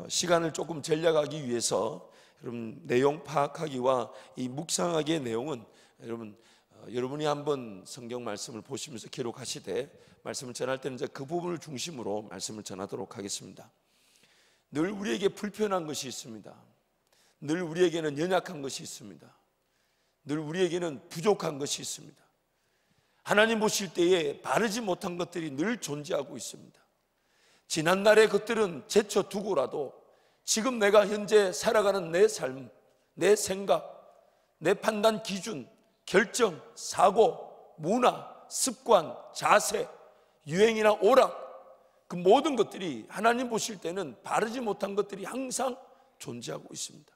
시간을 조금 전략하기 위해서 여러분 내용 파악하기와 이 묵상하기의 내용은 여러분이 한번 성경 말씀을 보시면서 기록하시되 말씀을 전할 때는 이제 그 부분을 중심으로 말씀을 전하도록 하겠습니다. 늘 우리에게 불편한 것이 있습니다. 늘 우리에게는 연약한 것이 있습니다. 늘 우리에게는 부족한 것이 있습니다. 하나님 보실 때에 바르지 못한 것들이 늘 존재하고 있습니다. 지난날의 것들은 제쳐두고라도 지금 내가 현재 살아가는 내 삶, 내 생각, 내 판단 기준, 결정, 사고, 문화, 습관, 자세, 유행이나 오락, 그 모든 것들이 하나님 보실 때는 바르지 못한 것들이 항상 존재하고 있습니다.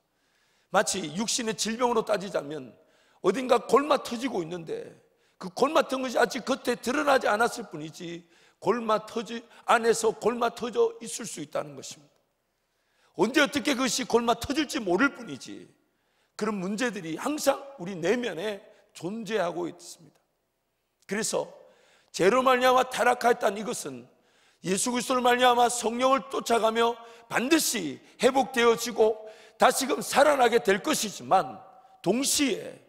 마치 육신의 질병으로 따지자면 어딘가 골마 터지고 있는데 그 골마 튼 것이 아직 겉에 드러나지 않았을 뿐이지 안에서 골마 터져 있을 수 있다는 것입니다. 언제 어떻게 그것이 골마 터질지 모를 뿐이지 그런 문제들이 항상 우리 내면에 존재하고 있습니다. 그래서 죄로 말미암아 타락하였다는 이것은 예수 그리스도를 말미암아 성령을 쫓아가며 반드시 회복되어지고 다시금 살아나게 될 것이지만 동시에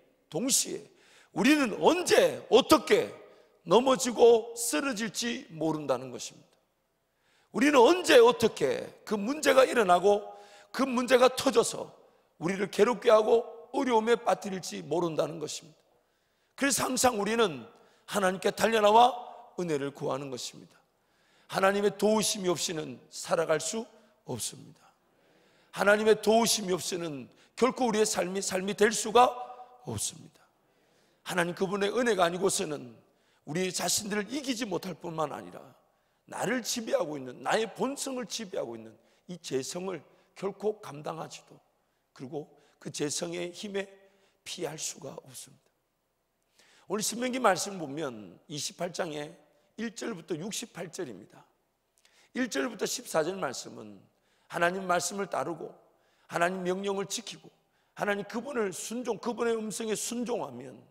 우리는 언제 어떻게 넘어지고 쓰러질지 모른다는 것입니다. 우리는 언제 어떻게 그 문제가 일어나고 그 문제가 터져서 우리를 괴롭게 하고 어려움에 빠뜨릴지 모른다는 것입니다. 그래서 항상 우리는 하나님께 달려나와 은혜를 구하는 것입니다. 하나님의 도우심이 없이는 살아갈 수 없습니다. 하나님의 도우심이 없이는 결코 우리의 삶이 될 수가 없습니다. 하나님 그분의 은혜가 아니고서는 우리 자신들을 이기지 못할 뿐만 아니라 나를 지배하고 있는, 나의 본성을 지배하고 있는 이 죄성을 결코 감당하지도, 그리고 그 죄성의 힘에 피할 수가 없습니다. 오늘 신명기 말씀 보면 28장에 1절부터 68절입니다. 1절부터 14절 말씀은 하나님 말씀을 따르고 하나님 명령을 지키고 하나님 그분의 음성에 순종하면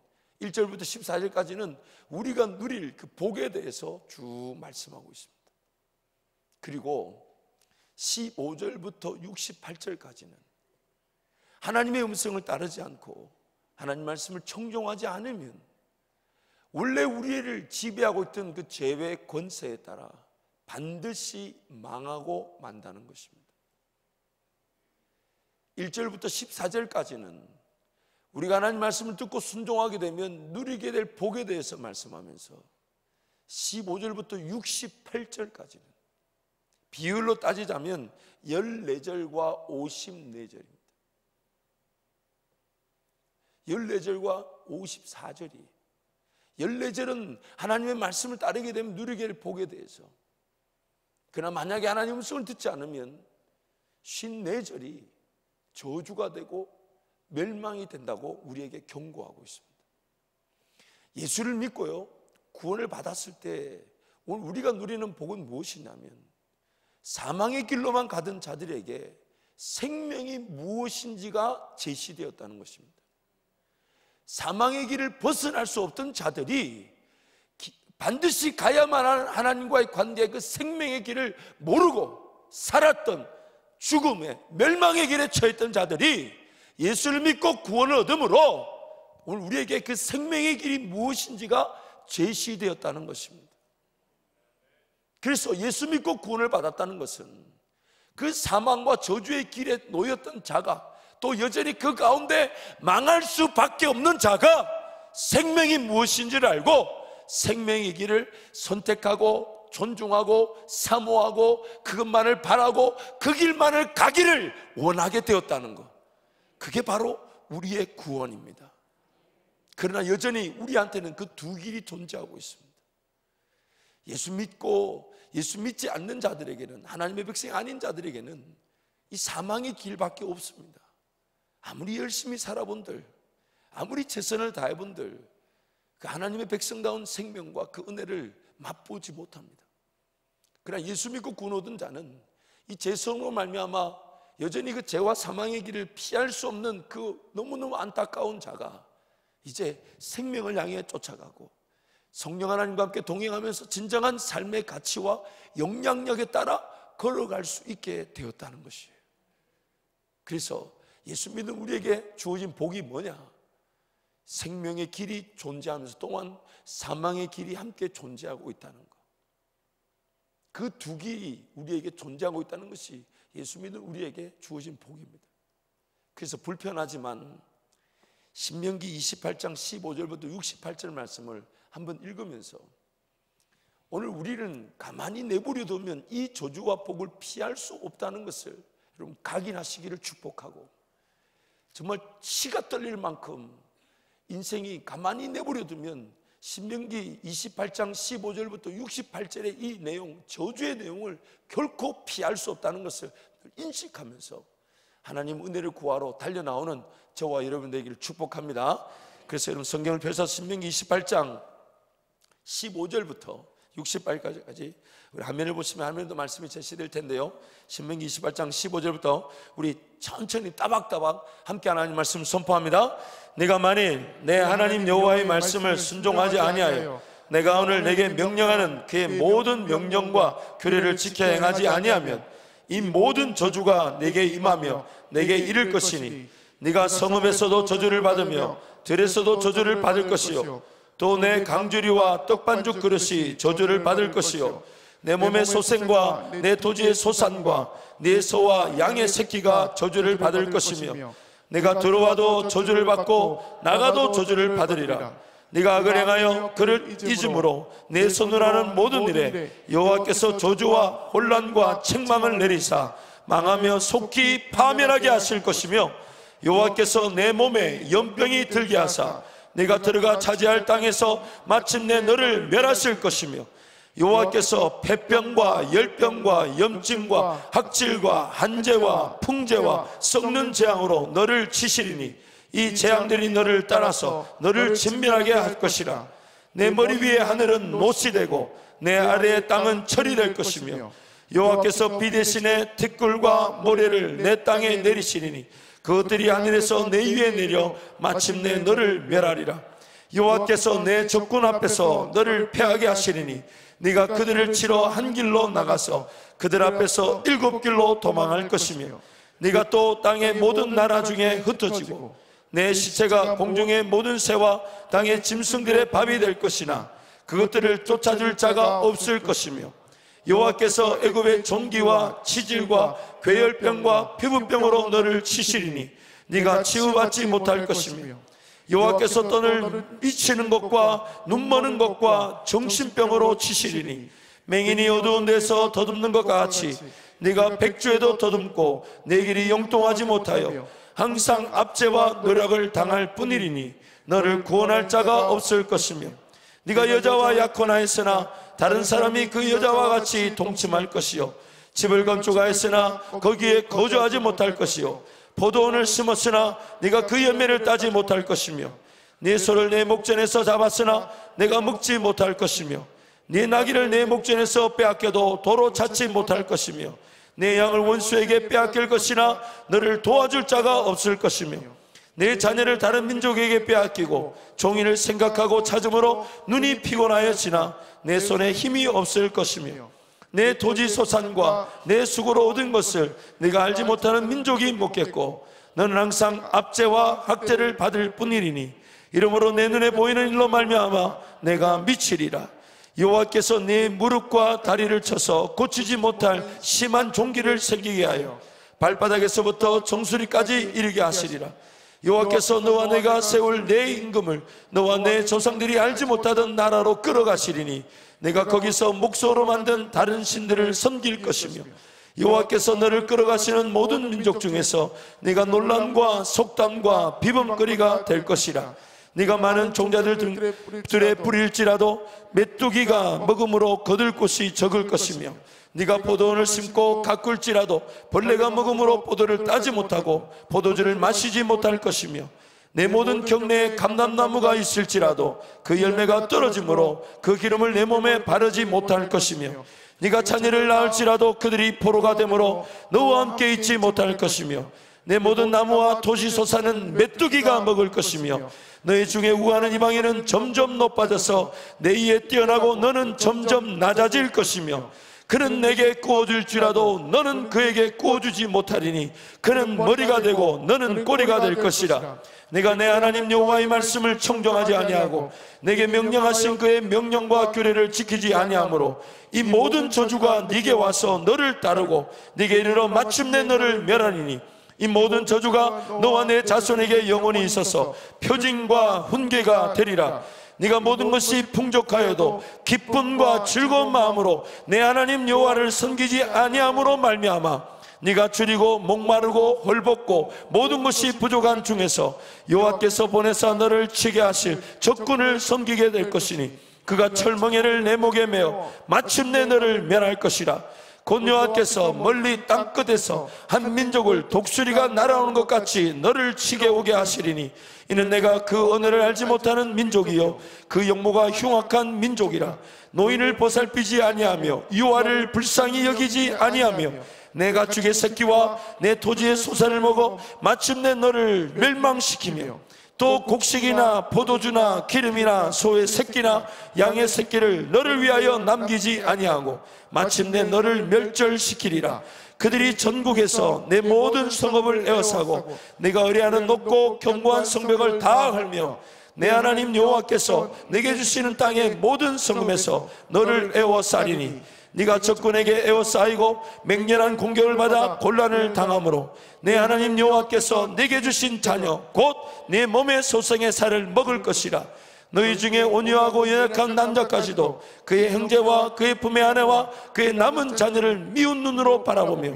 1절부터 14절까지는 우리가 누릴 그 복에 대해서 쭉 말씀하고 있습니다. 그리고 15절부터 68절까지는 하나님의 음성을 따르지 않고 하나님 말씀을 청종하지 않으면 원래 우리를 지배하고 있던 그 죄의 권세에 따라 반드시 망하고 만다는 것입니다. 1절부터 14절까지는 우리가 하나님 말씀을 듣고 순종하게 되면 누리게 될 복에 대해서 말씀하면서 15절부터 68절까지는 비율로 따지자면 14절과 54절입니다. 14절과 54절이 14절은 하나님의 말씀을 따르게 되면 누리게 될 복에 대해서, 그러나 만약에 하나님의 음성을 듣지 않으면 54절이 저주가 되고 멸망이 된다고 우리에게 경고하고 있습니다. 예수를 믿고요 구원을 받았을 때 오늘 우리가 누리는 복은 무엇이냐면 사망의 길로만 가던 자들에게 생명이 무엇인지가 제시되었다는 것입니다. 사망의 길을 벗어날 수 없던 자들이 반드시 가야만 하는 하나님과의 관계의 그 생명의 길을 모르고 살았던 죽음의 멸망의 길에 처했던 자들이 예수를 믿고 구원을 얻음으로 오늘 우리에게 그 생명의 길이 무엇인지가 제시되었다는 것입니다. 그래서 예수 믿고 구원을 받았다는 것은 그 사망과 저주의 길에 놓였던 자가, 또 여전히 그 가운데 망할 수밖에 없는 자가 생명이 무엇인지를 알고 생명의 길을 선택하고 존중하고 사모하고 그것만을 바라고 그 길만을 가기를 원하게 되었다는 것, 그게 바로 우리의 구원입니다. 그러나 여전히 우리한테는 그 두 길이 존재하고 있습니다. 예수 믿고 예수 믿지 않는 자들에게는, 하나님의 백성이 아닌 자들에게는 이 사망의 길밖에 없습니다. 아무리 열심히 살아본들, 아무리 최선을 다해본들 그 하나님의 백성다운 생명과 그 은혜를 맛보지 못합니다. 그러나 예수 믿고 구원 얻은 자는 이 죄성으로 말미암아 여전히 그 죄와 사망의 길을 피할 수 없는 그 너무너무 안타까운 자가 이제 생명을 향해 쫓아가고 성령 하나님과 함께 동행하면서 진정한 삶의 가치와 영향력에 따라 걸어갈 수 있게 되었다는 것이에요. 그래서 예수 믿는 우리에게 주어진 복이 뭐냐? 생명의 길이 존재하면서 또한 사망의 길이 함께 존재하고 있다는 것. 그 두 길이 우리에게 존재하고 있다는 것이 예수 믿는 우리에게 주어진 복입니다. 그래서 불편하지만 신명기 28장 15절부터 68절 말씀을 한번 읽으면서 오늘 우리는 가만히 내버려 두면 이 저주와 복을 피할 수 없다는 것을 여러분 각인하시기를 축복하고, 정말 치가 떨릴 만큼 인생이 가만히 내버려 두면 신명기 28장 15절부터 68절의 이 내용, 저주의 내용을 결코 피할 수 없다는 것을 인식하면서 하나님 은혜를 구하러 달려나오는 저와 여러분 되기를 축복합니다. 그래서 여러분 성경을 펴서 신명기 28장 15절부터 68절까지 우리 화면을 보시면 화면에도 말씀이 제시될 텐데요, 신명기 28장 15절부터 우리 천천히 따박따박 함께 하나님 말씀을 선포합니다. 내가 만일 내 하나님 여호와의 말씀을 순종하지 아니하여 내가 오늘 내게 명령하는 그의 모든 명령과 규례를 지켜 행하지 아니하면 이 모든 저주가 내게 임하며 내게 이를 것이니 네가 성읍에서도 저주를 받으며 들에서도 저주를 받을 것이요 또 내 강주리와 떡반죽 그릇이 저주를 받을 것이요 내 몸의 소생과 내 토지의 소산과 네 소와 양의 새끼가 저주를 받을 것이며 내가 들어와도 저주를 받고 나가도 저주를 받으리라. 네가 악을 행하여 그를 잊음으로 내 손으로 하는 모든 일에 여호와께서 저주와 혼란과 책망을 내리사 망하며 속히 파멸하게 하실 것이며 여호와께서 내 몸에 연병이 들게 하사 네가 들어가 차지할 땅에서 마침내 너를 멸하실 것이며 여호와께서 폐병과 열병과 염증과 학질과 한재와 풍재와 썩는 재앙으로 너를 치시리니 이 재앙들이 너를 따라서 너를 진멸하게 할 것이라. 내 머리 위에 하늘은 못이 되고 내 아래의 땅은 철이 될 것이며 여호와께서 비 대신에 티끌과 모래를 내 땅에 내리시리니 그것들이 하늘에서 내 위에 내려 마침내 너를 멸하리라. 여호와께서 내 적군 앞에서 너를 패하게 하시리니 네가 그들을 치러 한 길로 나가서 그들 앞에서 7길로 도망할 것이며 네가 또 땅의 모든 나라 중에 흩어지고 내 시체가 공중의 모든 새와 땅의 짐승들의 밥이 될 것이나 그것들을 쫓아줄 자가 없을 것이며 여호와께서 애굽의 종기와 치질과 괴열병과 피부병으로 너를 치시리니 네가 치유받지 못할 것이며 여호와께서 너를 미치는 것과 눈머는 것과 정신병으로 치시리니 맹인이 어두운 데서 더듬는 것과 같이 네가 백주에도 더듬고 내 길이 영통하지 못하여 항상 압제와 노력을 당할 뿐이리니 너를 구원할 자가 없을 것이며 네가 여자와 약혼하였으나 다른 사람이 그 여자와 같이 동침할 것이요 집을 건축하였으나 거기에 거주하지 못할 것이요 포도원을 심었으나 네가 그 열매를 따지 못할 것이며 네 소를 내 목전에서 잡았으나 내가 먹지 못할 것이며 네 나귀를 내 목전에서 빼앗겨도 도로 찾지 못할 것이며 내 양을 원수에게 빼앗길 것이나 너를 도와줄 자가 없을 것이며 내 자녀를 다른 민족에게 빼앗기고 종인을 생각하고 찾음으로 눈이 피곤하였으나 내 손에 힘이 없을 것이며 내 토지 소산과 내 수고로 얻은 것을 네가 알지 못하는 민족이 먹겠고 너는 항상 압제와 학대를 받을 뿐이리니 이러므로 내 눈에 보이는 일로 말미암아 내가 미치리라. 여호와께서 네 무릎과 다리를 쳐서 고치지 못할 심한 종기를 생기게 하여 발바닥에서부터 정수리까지 이르게 하시리라. 여호와께서 너와 내가 세울 내 임금을 너와 내 조상들이 알지 못하던 나라로 끌어가시리니 내가 거기서 목소로 만든 다른 신들을 섬길 것이며 여호와께서 너를 끌어가시는 모든 민족 중에서 네가 논란과 속담과 비범거리가 될 것이라. 네가 많은 종자들의 뿌릴지라도 메뚜기가 먹음으로 거둘 곳이 적을 것이며 네가 포도원을 심고 가꿀지라도 벌레가 먹음으로 포도를 따지 못하고 포도주를 마시지 못할 것이며 내 모든 경내에 감람나무가 있을지라도 그 열매가 떨어지므로 그 기름을 내 몸에 바르지 못할 것이며 네가 자녀를 낳을지라도 그들이 포로가 되므로 너와 함께 있지 못할 것이며 내 모든 나무와 토시소사는 메뚜기가 먹을 것이며 너희 중에 우하는 이방인은 점점 높아져서 내 위에 뛰어나고 너는 점점 낮아질 것이며 그는 내게 구워줄지라도 너는 그에게 구워주지 못하리니 그는 머리가 되고 너는 꼬리가 될 것이라. 내가 내 하나님 여호와의 말씀을 청종하지 아니하고 내게 명령하신 그의 명령과 규례를 지키지 아니하므로 이 모든 저주가 네게 와서 너를 따르고 네게 이르러 마침내 너를 멸하리니 이 모든 저주가 너와 내 자손에게 영원히 있어서 표징과 훈계가 되리라. 네가 모든 것이 풍족하여도 기쁨과 즐거운 마음으로 내 하나님 여호와를 섬기지 아니함으로 말미암아 네가 줄이고 목마르고 헐벗고 모든 것이 부족한 중에서 여호와께서 보내사 너를 치게 하실 적군을 섬기게 될 것이니 그가 철멍에를 내 목에 메어 마침내 너를 멸할 것이라. 곧 여호와께서 멀리 땅끝에서 한 민족을 독수리가 날아오는 것 같이 너를 치게 오게 하시리니 이는 내가 그 언어를 알지 못하는 민족이요 그 용모가 흉악한 민족이라. 노인을 보살피지 아니하며 유아를 불쌍히 여기지 아니하며 내 가축의 새끼와 내 토지의 소산을 먹어 마침내 너를 멸망시키며 또 곡식이나 포도주나 기름이나 소의 새끼나 양의 새끼를 너를 위하여 남기지 아니하고 마침내 너를 멸절시키리라. 그들이 전국에서 내 모든 성읍을 에워싸고 내가 의뢰하는 높고 견고한 성벽을 다 헐며 내 하나님 여호와께서 내게 주시는 땅의 모든 성읍에서 너를 에워싸리니 네가 적군에게 에워싸이고 맹렬한 공격을 받아 곤란을 당함으로 내 하나님 여호와께서 내게 주신 자녀 곧 네 몸의 소생의 살을 먹을 것이라. 너희 중에 온유하고 연약한 남자까지도 그의 형제와 그의 품의 아내와 그의 남은 자녀를 미운 눈으로 바라보며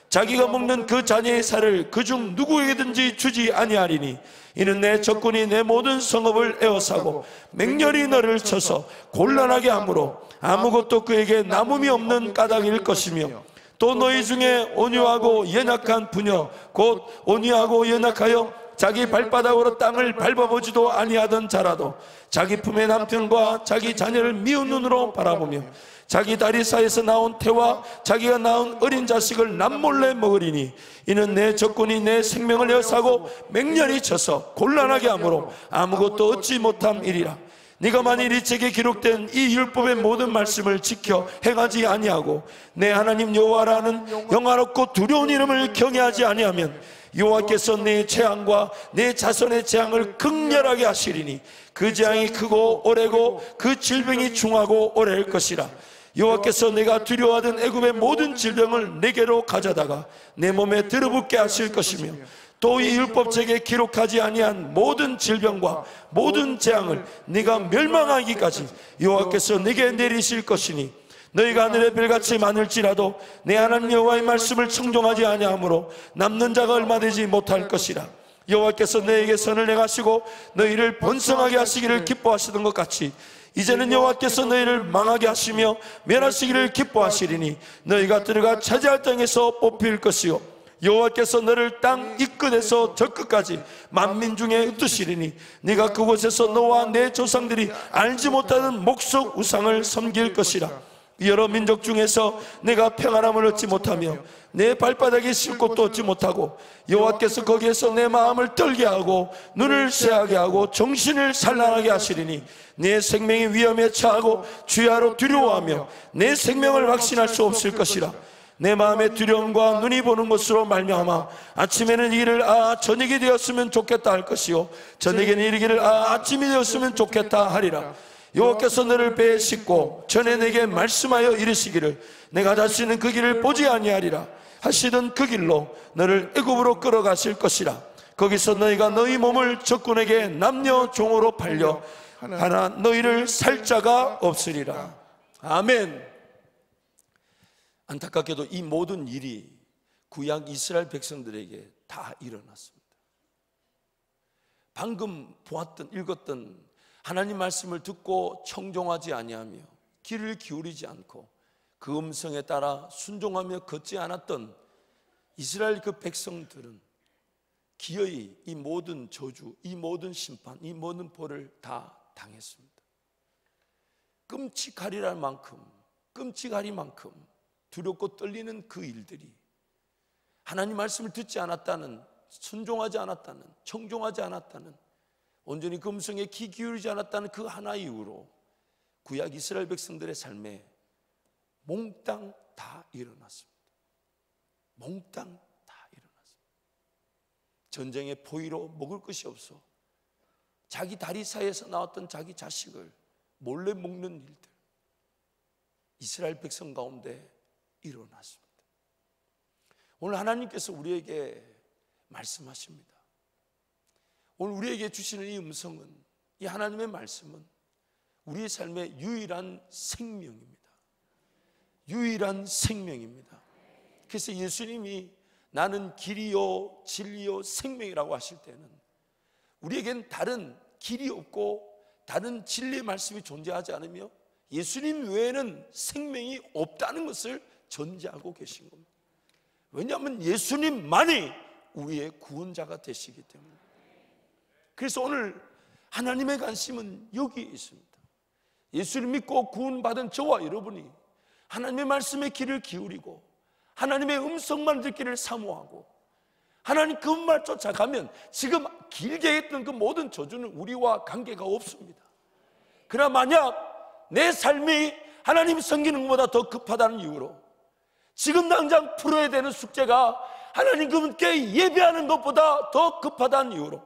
자기가 먹는 그 자녀의 살을 그중 누구에게든지 주지 아니하리니 이는 내 적군이 내 모든 성읍을 에워싸고 맹렬히 너를 쳐서 곤란하게 하므로 아무것도 그에게 남음이 없는 까닭일 것이며 또 너희 중에 온유하고 연약한 부녀 곧 온유하고 연약하여 자기 발바닥으로 땅을 밟아보지도 아니하던 자라도 자기 품의 남편과 자기 자녀를 미운 눈으로 바라보며 자기 다리 사이에서 나온 태와 자기가 낳은 어린 자식을 남몰래 먹으리니 이는 내 적군이 내 생명을 에워싸고 맹렬히 쳐서 곤란하게 하므로 아무것도 얻지 못함이리라. 네가 만일 이 책에 기록된 이 율법의 모든 말씀을 지켜 행하지 아니하고 내 하나님 여호와라는 영화롭고 두려운 이름을 경외하지 아니하면 여호와께서 내 재앙과 내 자손의 재앙을 극렬하게 하시리니 그 재앙이 크고 오래고 그 질병이 중하고 오래일 것이라. 여호와께서 내가 두려워하던 애굽의 모든 질병을 내게로 가져다가 내 몸에 들어붙게 하실 것이며 또 이 율법책에 기록하지 아니한 모든 질병과 모든 재앙을 네가 멸망하기까지 여호와께서 네게 내리실 것이니 너희가 하늘의 별같이 많을지라도 내 하나님 여호와의 말씀을 청종하지 아니하므로 남는 자가 얼마 되지 못할 것이라. 여호와께서 너희에게 선을 행하시고 너희를 번성하게 하시기를 기뻐하시던 것 같이 이제는 여호와께서 너희를 망하게 하시며 멸하시기를 기뻐하시리니 너희가 들어가 차지할 땅에서 뽑힐 것이요 여호와께서 너를 땅 이 끝에서 저 끝까지 만민 중에 흩으시리니 네가 그곳에서 너와 내 조상들이 알지 못하는 목석 우상을 섬길 것이라. 여러 민족 중에서 내가 평안함을 얻지 못하며 내 발바닥에 쉴 곳도 얻지 못하고 여호와께서 거기에서 내 마음을 떨게 하고 눈을 쇠하게 하고 정신을 산란하게 하시리니 내 생명이 위험에 처하고 주야로 두려워하며 내 생명을 확신할 수 없을 것이라. 내 마음의 두려움과 눈이 보는 것으로 말미암아 아침에는 이르기를 저녁이 되었으면 좋겠다 할 것이요 저녁에는 이르기를 아침이 되었으면 좋겠다 하리라. 여호와께서 너를 배에 싣고 전에 내게 말씀하여 이르시기를 내가 다시는 그 길을 보지 아니하리라 하시던 그 길로 너를 애굽으로 끌어가실 것이라. 거기서 너희가 너희 몸을 적군에게 남녀 종으로 팔려 하나 너희를 살 자가 없으리라. 아멘. 안타깝게도 이 모든 일이 구약 이스라엘 백성들에게 다 일어났습니다. 방금 보았던 읽었던 하나님 말씀을 듣고 청종하지 아니하며 귀를 기울이지 않고 그 음성에 따라 순종하며 걷지 않았던 이스라엘 그 백성들은 기어이 이 모든 저주, 이 모든 심판, 이 모든 벌을 다 당했습니다. 끔찍하리랄 만큼, 끔찍하리 만큼 두렵고 떨리는 그 일들이 하나님 말씀을 듣지 않았다는, 순종하지 않았다는, 청종하지 않았다는, 온전히 그 음성에 귀 기울이지 않았다는 그 하나 이유로 구약 이스라엘 백성들의 삶에 몽땅 다 일어났습니다. 몽땅 다 일어났습니다. 전쟁의 포위로 먹을 것이 없어 자기 다리 사이에서 나왔던 자기 자식을 몰래 먹는 일들, 이스라엘 백성 가운데 일어났습니다. 오늘 하나님께서 우리에게 말씀하십니다. 오늘 우리에게 주시는 이 음성은, 이 하나님의 말씀은 우리의 삶의 유일한 생명입니다. 유일한 생명입니다. 그래서 예수님이 나는 길이요 진리요 생명이라고 하실 때는 우리에겐 다른 길이 없고 다른 진리의 말씀이 존재하지 않으며 예수님 외에는 생명이 없다는 것을 전제하고 계신 겁니다. 왜냐하면 예수님만이 우리의 구원자가 되시기 때문에. 그래서 오늘 하나님의 관심은 여기에 있습니다. 예수를 믿고 구원받은 저와 여러분이 하나님의 말씀에 귀를 기울이고 하나님의 음성만 듣기를 사모하고 하나님 그 말 쫓아가면 지금 길게 했던 그 모든 저주는 우리와 관계가 없습니다. 그러나 만약 내 삶이 하나님 섬기는 것보다 더 급하다는 이유로 지금 당장 풀어야 되는 숙제가 하나님 그분께 예배하는 것보다 더 급하다는 이유로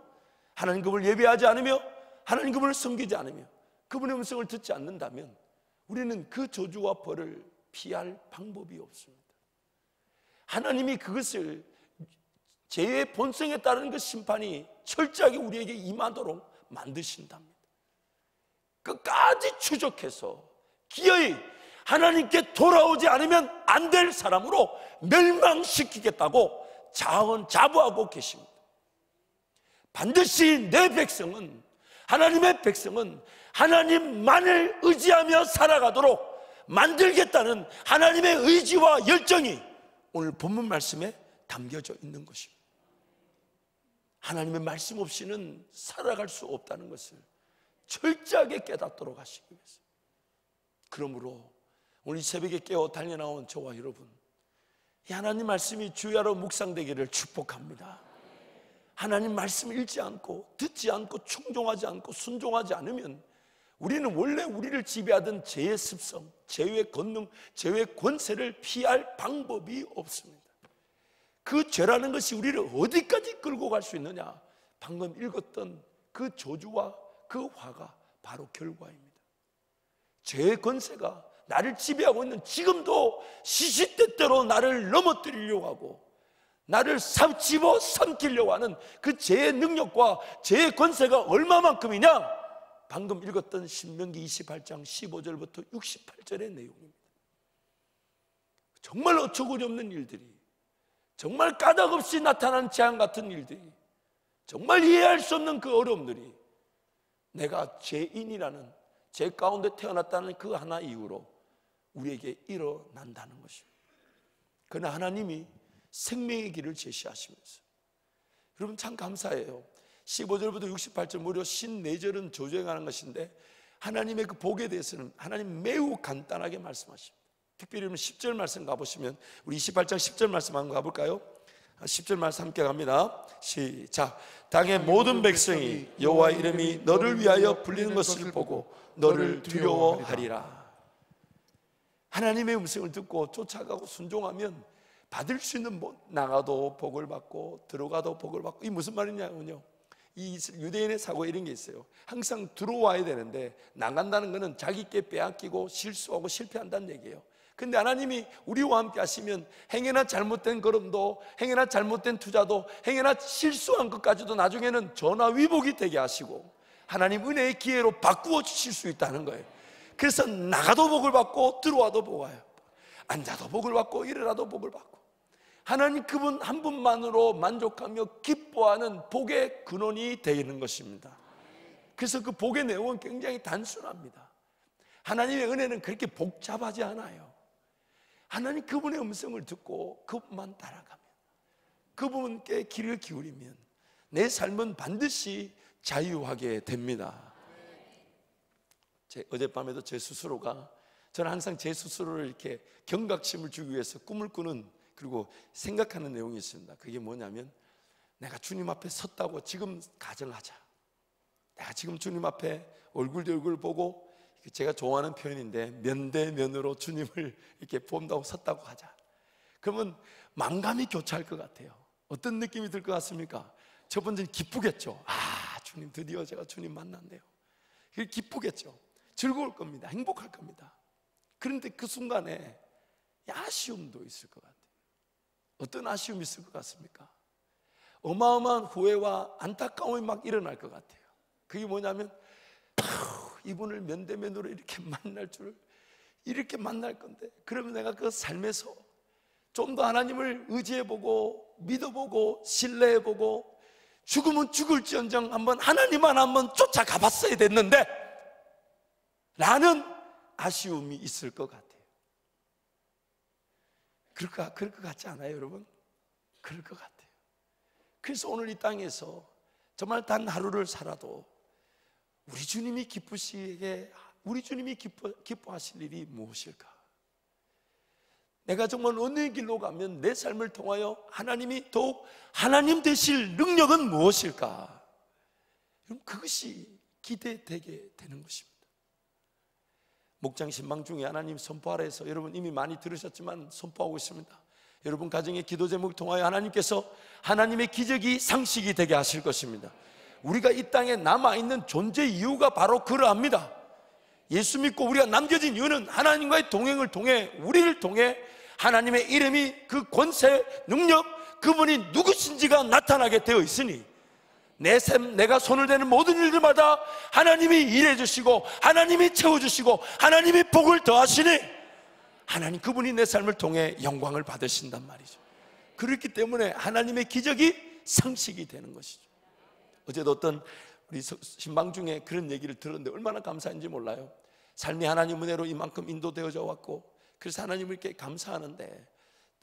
하나님 그분을 예배하지 않으며 하나님 그분을 섬기지 않으며 그분의 음성을 듣지 않는다면 우리는 그 저주와 벌을 피할 방법이 없습니다. 하나님이 그것을 죄의 본성에 따른 그 심판이 철저하게 우리에게 임하도록 만드신답니다. 끝까지 추적해서 기어이 하나님께 돌아오지 않으면 안 될 사람으로 멸망시키겠다고 자원자부하고 계십니다. 반드시 내 백성은, 하나님의 백성은 하나님만을 의지하며 살아가도록 만들겠다는 하나님의 의지와 열정이 오늘 본문 말씀에 담겨져 있는 것입니다. 하나님의 말씀 없이는 살아갈 수 없다는 것을 철저하게 깨닫도록 하시기 위해서. 그러므로 오늘 이 새벽에 깨어 달려나온 저와 여러분, 이 하나님 말씀이 주야로 묵상되기를 축복합니다. 하나님 말씀을 읽지 않고 듣지 않고 충종하지 않고 순종하지 않으면 우리는 원래 우리를 지배하던 죄의 습성, 죄의 권능, 죄의 권세를 피할 방법이 없습니다. 그 죄라는 것이 우리를 어디까지 끌고 갈 수 있느냐? 방금 읽었던 그 저주와 그 화가 바로 결과입니다. 죄의 권세가 나를 지배하고 있는 지금도 시시때때로 나를 넘어뜨리려고 하고 나를 집어 삼키려고 하는 그 죄의 능력과 죄의 권세가 얼마만큼이냐? 방금 읽었던 신명기 28장 15절부터 68절의 내용입니다. 정말 어처구니 없는 일들이, 정말 까닭없이 나타난 재앙 같은 일들이, 정말 이해할 수 없는 그 어려움들이 내가 죄인이라는, 죄 가운데 태어났다는 그 하나 이유로 우리에게 일어난다는 것입니다. 그러나 하나님이 생명의 길을 제시하시면서, 여러분 참 감사해요. 15절부터 68절 무려 54절은 조정하는 것인데 하나님의 그 복에 대해서는 하나님 매우 간단하게 말씀하십니다. 특별히 10절 말씀 가보시면, 우리 28장 10절 말씀 한번 가볼까요? 10절 말씀 함께 갑니다. 시작. 땅의 모든 백성이 여호와 이름이 너를 위하여 불리는 것을 보고 너를 두려워하리라. 하나님의 음성을 듣고 쫓아가고 순종하면 받을 수 있는, 나가도 복을 받고 들어가도 복을 받고. 이 무슨 말이냐면요, 이 유대인의 사고에 이런 게 있어요. 항상 들어와야 되는데 나간다는 것은 자기께 빼앗기고 실수하고 실패한다는 얘기예요. 근데 하나님이 우리와 함께 하시면 행여나 잘못된 걸음도, 행여나 잘못된 투자도, 행여나 실수한 것까지도 나중에는 전화위복이 되게 하시고 하나님 은혜의 기회로 바꾸어 주실 수 있다는 거예요. 그래서 나가도 복을 받고 들어와도 복을 받아요. 앉아도 복을 받고 일어나도 복을 받고, 하나님 그분 한 분만으로 만족하며 기뻐하는 복의 근원이 되는 것입니다. 그래서 그 복의 내용은 굉장히 단순합니다. 하나님의 은혜는 그렇게 복잡하지 않아요. 하나님 그분의 음성을 듣고 그분만 따라가면, 그분께 귀를 기울이면 내 삶은 반드시 자유하게 됩니다. 어젯밤에도 제 스스로가, 저는 항상 제 스스로를 이렇게 경각심을 주기 위해서 꿈을 꾸는, 그리고 생각하는 내용이 있습니다. 그게 뭐냐면, 내가 주님 앞에 섰다고 지금 가정하자. 내가 지금 주님 앞에 얼굴 대 얼굴 보고 제가 좋아하는 표현인데, 면대면으로 주님을 이렇게 본다고 섰다고 하자. 그러면 만감이 교차할 것 같아요. 어떤 느낌이 들 것 같습니까? 첫 번째는 기쁘겠죠. 아, 주님, 드디어 제가 주님 만났네요. 기쁘겠죠. 즐거울 겁니다. 행복할 겁니다. 그런데 그 순간에 아쉬움도 있을 것 같아요. 어떤 아쉬움이 있을 것 같습니까? 어마어마한 후회와 안타까움이 막 일어날 것 같아요. 그게 뭐냐면, 이분을 면대면으로 이렇게 만날 줄, 이렇게 만날 건데, 그러면 내가 그 삶에서 좀 더 하나님을 의지해보고 믿어보고 신뢰해보고 죽으면 죽을지언정 한번 하나님만 한번 쫓아가 봤어야 됐는데 라는 아쉬움이 있을 것 같아요. 그럴 것 같지 않아요, 여러분? 그럴 것 같아요. 그래서 오늘 이 땅에서 정말 단 하루를 살아도 우리 주님이 기쁘시게, 우리 주님이 기뻐하실 일이 무엇일까? 내가 정말 어느 길로 가면 내 삶을 통하여 하나님이 더욱 하나님 되실 능력은 무엇일까? 여러분, 그것이 기대되게 되는 것입니다. 목장 신방 중에 하나님 선포하라 해서 여러분 이미 많이 들으셨지만 선포하고 있습니다. 여러분 가정의 기도 제목을 통하여 하나님께서 하나님의 기적이 상식이 되게 하실 것입니다. 우리가 이 땅에 남아있는 존재 이유가 바로 그러합니다. 예수 믿고 우리가 남겨진 이유는 하나님과의 동행을 통해, 우리를 통해 하나님의 이름이, 그 권세, 능력, 그분이 누구신지가 나타나게 되어 있으니 내 삶, 내가 손을 대는 모든 일들마다 하나님이 일해 주시고 하나님이 채워주시고 하나님이 복을 더하시니 하나님, 그분이 내 삶을 통해 영광을 받으신단 말이죠. 그렇기 때문에 하나님의 기적이 상식이 되는 것이죠. 어제도 어떤 우리 신방 중에 그런 얘기를 들었는데 얼마나 감사한지 몰라요. 삶이 하나님 은혜로 이만큼 인도되어져 왔고, 그래서 하나님을 이렇게 감사하는데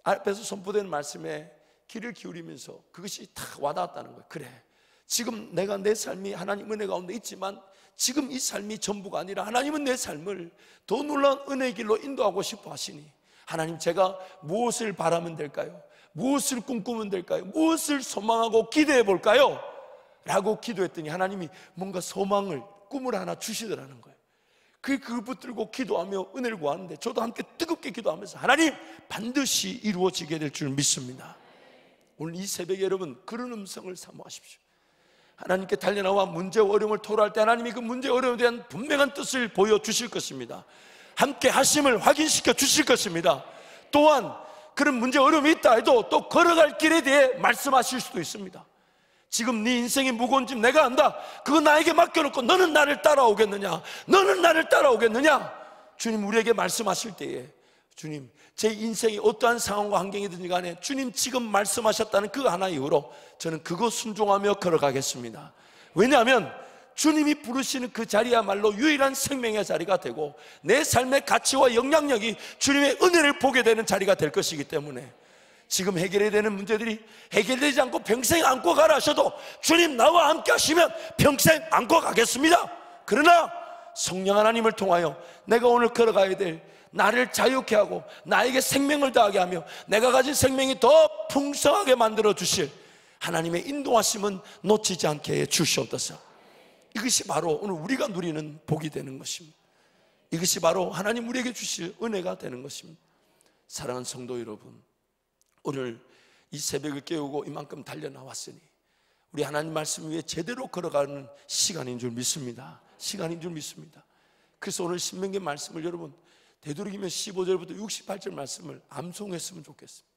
앞에서 선포되는 말씀에 귀를 기울이면서 그것이 탁 와닿았다는 거예요. 그래, 지금 내가 내 삶이 하나님 은혜 가운데 있지만 지금 이 삶이 전부가 아니라 하나님은 내 삶을 더 놀라운 은혜의 길로 인도하고 싶어 하시니 하나님, 제가 무엇을 바라면 될까요? 무엇을 꿈꾸면 될까요? 무엇을 소망하고 기대해 볼까요? 라고 기도했더니 하나님이 뭔가 소망을, 꿈을 하나 주시더라는 거예요. 그걸 붙들고 기도하며 은혜를 구하는데 저도 함께 뜨겁게 기도하면서 하나님, 반드시 이루어지게 될 줄 믿습니다. 오늘 이 새벽에 여러분 그런 음성을 사모하십시오. 하나님께 달려나와 문제와 어려움을 토로할 때 하나님이 그 문제와 어려움에 대한 분명한 뜻을 보여주실 것입니다. 함께 하심을 확인시켜 주실 것입니다. 또한 그런 문제와 어려움이 있다 해도 또 걸어갈 길에 대해 말씀하실 수도 있습니다. 지금 네 인생의 무거운 짐 내가 안다, 그거 나에게 맡겨놓고 너는 나를 따라오겠느냐, 너는 나를 따라오겠느냐, 주님 우리에게 말씀하실 때에 주님, 제 인생이 어떠한 상황과 환경이든지 간에 주님 지금 말씀하셨다는 그 하나 이유로 저는 그거 순종하며 걸어가겠습니다. 왜냐하면 주님이 부르시는 그 자리야말로 유일한 생명의 자리가 되고 내 삶의 가치와 영향력이 주님의 은혜를 보게 되는 자리가 될 것이기 때문에 지금 해결해야 되는 문제들이 해결되지 않고 평생 안고 가라 하셔도 주님 나와 함께 하시면 평생 안고 가겠습니다. 그러나 성령 하나님을 통하여 내가 오늘 걸어가야 될, 나를 자유케 하고 나에게 생명을 더하게 하며 내가 가진 생명이 더 풍성하게 만들어 주실 하나님의 인도하심은 놓치지 않게 해 주시옵소서. 이것이 바로 오늘 우리가 누리는 복이 되는 것입니다. 이것이 바로 하나님 우리에게 주실 은혜가 되는 것입니다. 사랑하는 성도 여러분, 오늘 이 새벽을 깨우고 이만큼 달려나왔으니 우리 하나님 말씀 위에 제대로 걸어가는 시간인 줄 믿습니다. 시간인 줄 믿습니다. 그래서 오늘 신명기 말씀을 여러분 되도록이면 15절부터 68절 말씀을 암송했으면 좋겠습니다.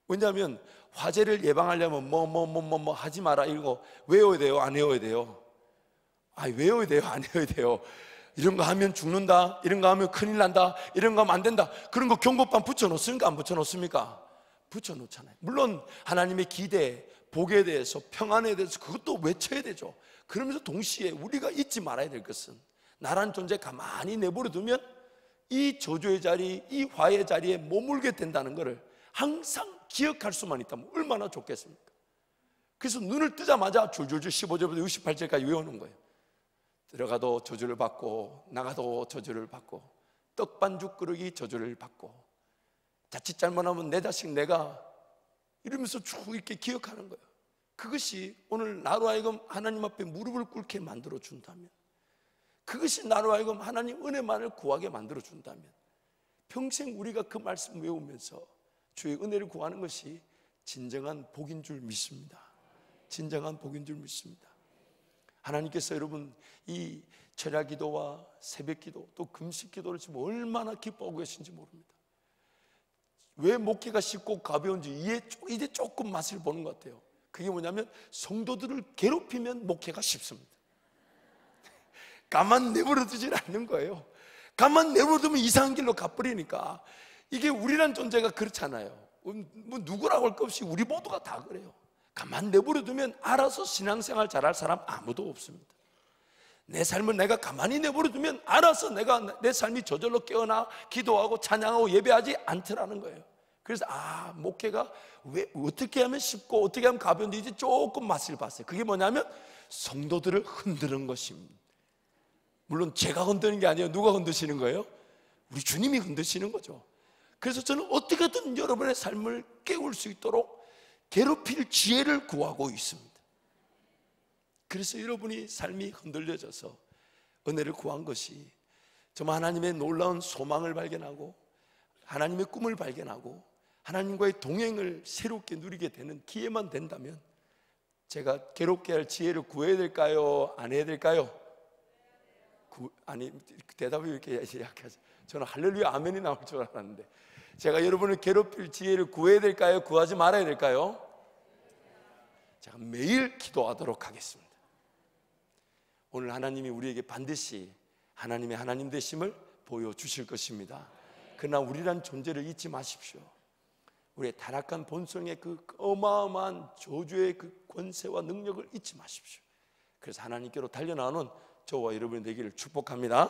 왜냐하면 화재를 예방하려면 뭐 하지 마라 이거 외워야 돼요, 안 외워야 돼요? 외워야 돼요, 안 외워야 돼요? 이런 거 하면 죽는다, 이런 거 하면 큰일 난다, 이런 거 하면 안 된다, 그런 거 경고판 붙여놓습니까? 안 붙여놓습니까? 붙여놓잖아요. 물론 하나님의 기대, 복에 대해서, 평안에 대해서 그것도 외쳐야 되죠. 그러면서 동시에 우리가 잊지 말아야 될 것은 나란 존재 가만히 내버려 두면 이 저주의 자리, 이 화의 자리에 머물게 된다는 것을 항상 기억할 수만 있다면 얼마나 좋겠습니까? 그래서 눈을 뜨자마자 줄줄줄 15절부터 68절까지 외우는 거예요. 들어가도 저주를 받고 나가도 저주를 받고 떡반죽 그릇이 저주를 받고 자칫 잘못하면 내 자식 내가 이러면서 쭉 이렇게 기억하는 거예요. 그것이 오늘 나로 하여금 하나님 앞에 무릎을 꿇게 만들어 준다면 그것이 나로 하여금 하나님 은혜만을 구하게 만들어 준다면 평생 우리가 그 말씀 외우면서 주의 은혜를 구하는 것이 진정한 복인 줄 믿습니다. 진정한 복인 줄 믿습니다. 하나님께서 여러분 이 철야 기도와 새벽 기도 또 금식 기도를 지금 얼마나 기뻐하고 계신지 모릅니다. 왜 목회가 쉽고 가벼운지 이제 조금 맛을 보는 것 같아요. 그게 뭐냐면 성도들을 괴롭히면 목회가 쉽습니다. 가만 내버려 두질 않는 거예요. 가만 내버려 두면 이상한 길로 가버리니까. 이게 우리란 존재가 그렇잖아요. 뭐 누구라고 할 것 없이 우리 모두가 다 그래요. 가만 내버려 두면 알아서 신앙생활 잘할 사람 아무도 없습니다. 내 삶을 내가 가만히 내버려 두면 알아서 내 삶이 저절로 깨어나 기도하고 찬양하고 예배하지 않더라는 거예요. 그래서 목회가 왜 어떻게 하면 쉽고 어떻게 하면 가벼운데 이제 조금 맛을 봤어요. 그게 뭐냐면 성도들을 흔드는 것입니다. 물론 제가 흔드는 게 아니에요. 누가 흔드시는 거예요? 우리 주님이 흔드시는 거죠. 그래서 저는 어떻게든 여러분의 삶을 깨울 수 있도록 괴롭힐 지혜를 구하고 있습니다. 그래서 여러분이 삶이 흔들려져서 은혜를 구한 것이 정말 하나님의 놀라운 소망을 발견하고 하나님의 꿈을 발견하고 하나님과의 동행을 새롭게 누리게 되는 기회만 된다면 제가 괴롭게 할 지혜를 구해야 될까요? 안 해야 될까요? 아니, 대답이 이렇게 약하죠. 저는 할렐루야 아멘이 나올 줄 알았는데 제가 여러분을 괴롭힐 지혜를 구해야 될까요? 구하지 말아야 될까요? 제가 매일 기도하도록 하겠습니다. 오늘 하나님이 우리에게 반드시 하나님의 하나님 되심을 보여주실 것입니다. 그러나 우리란 존재를 잊지 마십시오. 우리의 타락한 본성의 그 어마어마한 저주의 그 권세와 능력을 잊지 마십시오. 그래서 하나님께로 달려나오는 저와 여러분이 되기를 축복합니다.